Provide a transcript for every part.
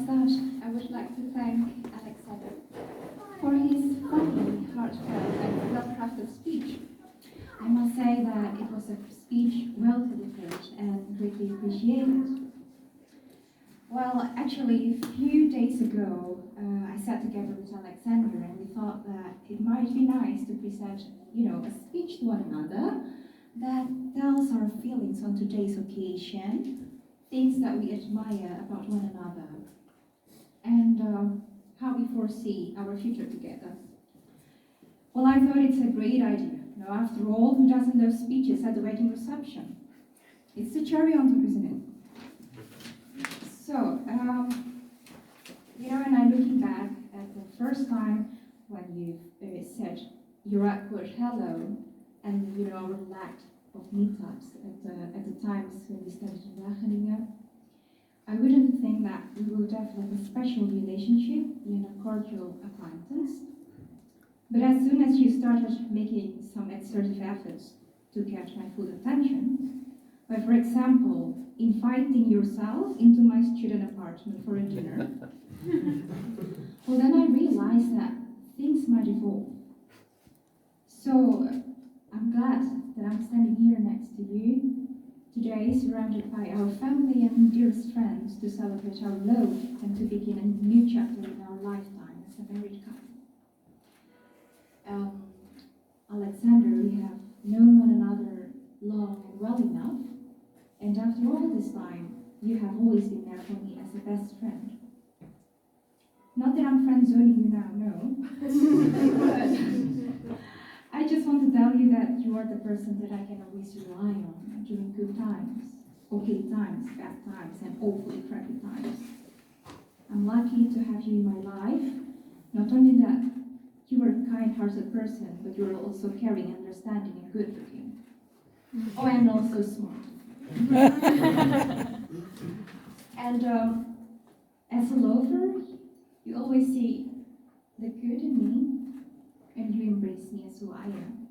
such, I would like to thank Alexander for his funny, heartfelt and well-crafted speech. I must say that it was a speech well delivered and greatly appreciated. Well, actually, a few days ago, I sat together with Alexander and we thought that it might be nice to present, a speech to one another that tells our feelings on today's occasion, things that we admire about one another, and how we foresee our future together. Well, I thought it's a great idea. After all, who doesn't love speeches at the wedding reception? It's the cherry on top, isn't it? So, and I'm looking back at the first time when you said your awkward hello, and our lack of meetups at the times when we studied in Wageningen, I wouldn't think that we will develop a special relationship and a cordial acquaintance. But as soon as you started making some exertive efforts to get my full attention, by, for example, inviting yourself into my student apartment for a dinner, well, then I realized that things might evolve. So I'm glad that I'm standing here next to you today, surrounded by our family and dearest friends, to celebrate our love and to begin a new chapter in our lifetime as a married couple. Alexander, we have known one another long and well enough, and after all this time, you have always been there for me as a best friend. Not that I'm friend-zoning you now, no. But I just want to tell you that you are the person that I can always rely on during good times, okay times, bad times, and awfully crappy times. I'm lucky to have you in my life. Not only that, you are a kind-hearted person, but you're also caring, understanding, and good-looking. Oh, and also smart. And as a lover, you always see the good in me, and you embrace me as who I am.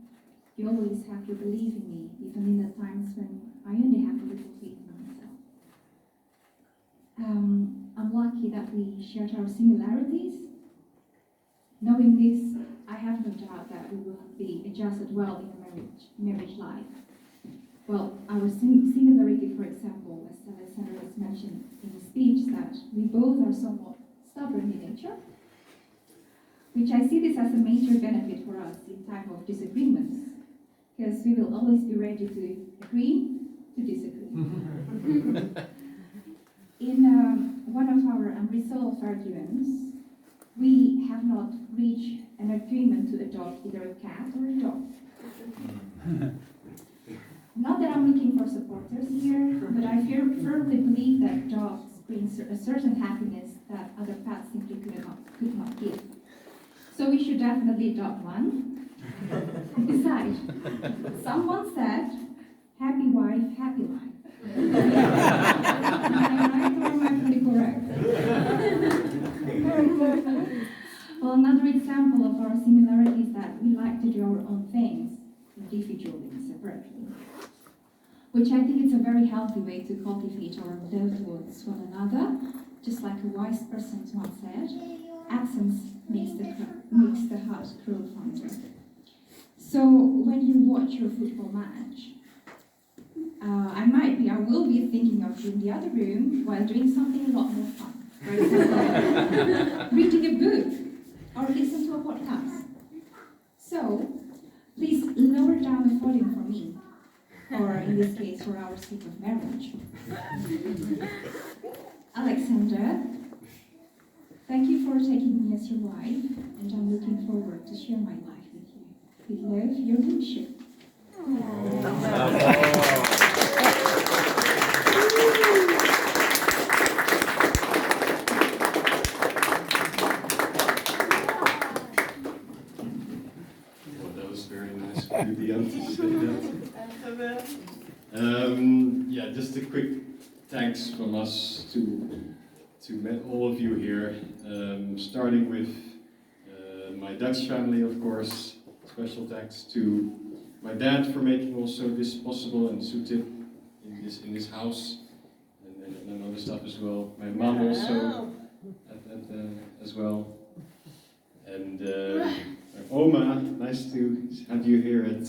You always have to believe in me, even in the times when I only have a little faith in myself. I'm lucky that we shared our similarities. Knowing this, I have no doubt that we will be adjusted well in a marriage life. Well, our similarity, for example, as Alexander has mentioned in the speech, that we both are somewhat stubborn in nature, which I see this as a major benefit for us in time of disagreements, because we will always be ready to agree to disagree. In one of our unresolved arguments, we have not reached an agreement to adopt either a cat or a dog. Not that I'm looking for supporters here, but I firmly believe that dogs bring a certain happiness that other pets simply could not give. So we should definitely adopt one. Besides, someone said, happy wife, happy life. Am I right or am I pretty correct? Well, another example of our similarity is that we like to do our own things individually and separately, which I think is a very healthy way to cultivate our love towards one another. Just like a wise person once said, absence makes the heart grow fonder. So when you watch your football match, I will be thinking of you in the other room while doing something a lot more fun. For example, reading a book or listen to a podcast. So please lower down the volume for me, or in this case, for our sake of marriage. Alexander, thank you for taking me as your wife, and I'm looking forward to share my life with you. We love your leadership. That was very nice of you, Dion, to say that. Just a quick thanks from us to all of you here, starting with my Dutch family, of course. Special thanks to my dad for making also this possible, and Sutip in this house, and other stuff as well. My mom also well. And Oma, nice to have you here at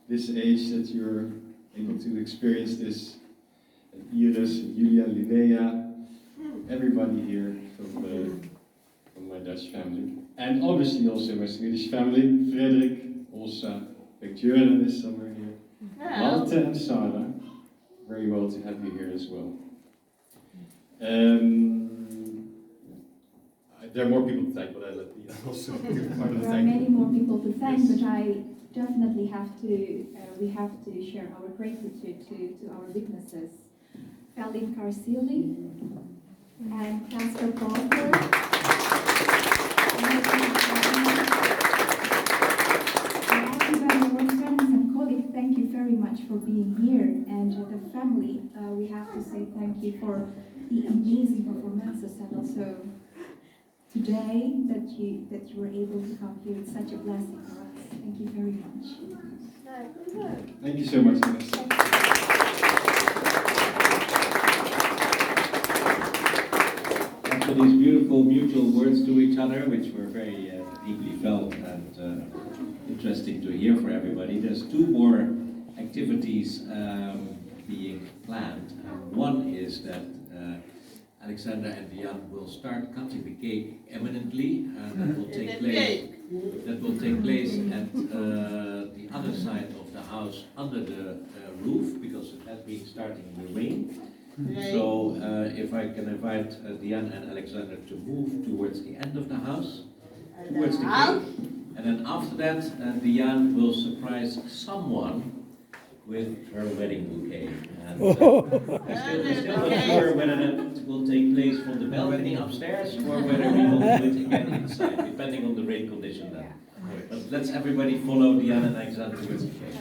this age that you're able to experience this. And Iris, and Julia, Linnea, everybody here from my Dutch family. And obviously also my Swedish family, Frederick, Olsa, Björn this summer here. Malte and Sarah, very well to have you here as well. There are more people to thank, but I let Dion also do part of the There are thank many you. more people to thank, Yes. but I definitely have to, we have to share our gratitude to our witnesses. Kalin Karsili and Casper Parker. Everybody, our friends and colleagues, thank you very much for being here. And the family, we have to say thank you for the amazing performances and also today that you were able to come here. It's such a blessing for us. Thank you very much. Thank you so much, guys. After these beautiful mutual words to each other, which were very deeply felt and interesting to hear for everybody, there's two more activities being planned. One is that Alexander and Dion will start cutting the cake imminently, and that will take place. That will take place at the other side of the house, under the roof, because it has been starting to rain. So if I can invite Dion and Alexander to move towards the end of the house, towards the cake, and then after that, Dion will surprise someone with her wedding bouquet. And we're still not sure whether that will take place from the balcony upstairs or whether we will do it again inside, depending on the rain condition then. But let's everybody follow Dion and Alexander towards the cake.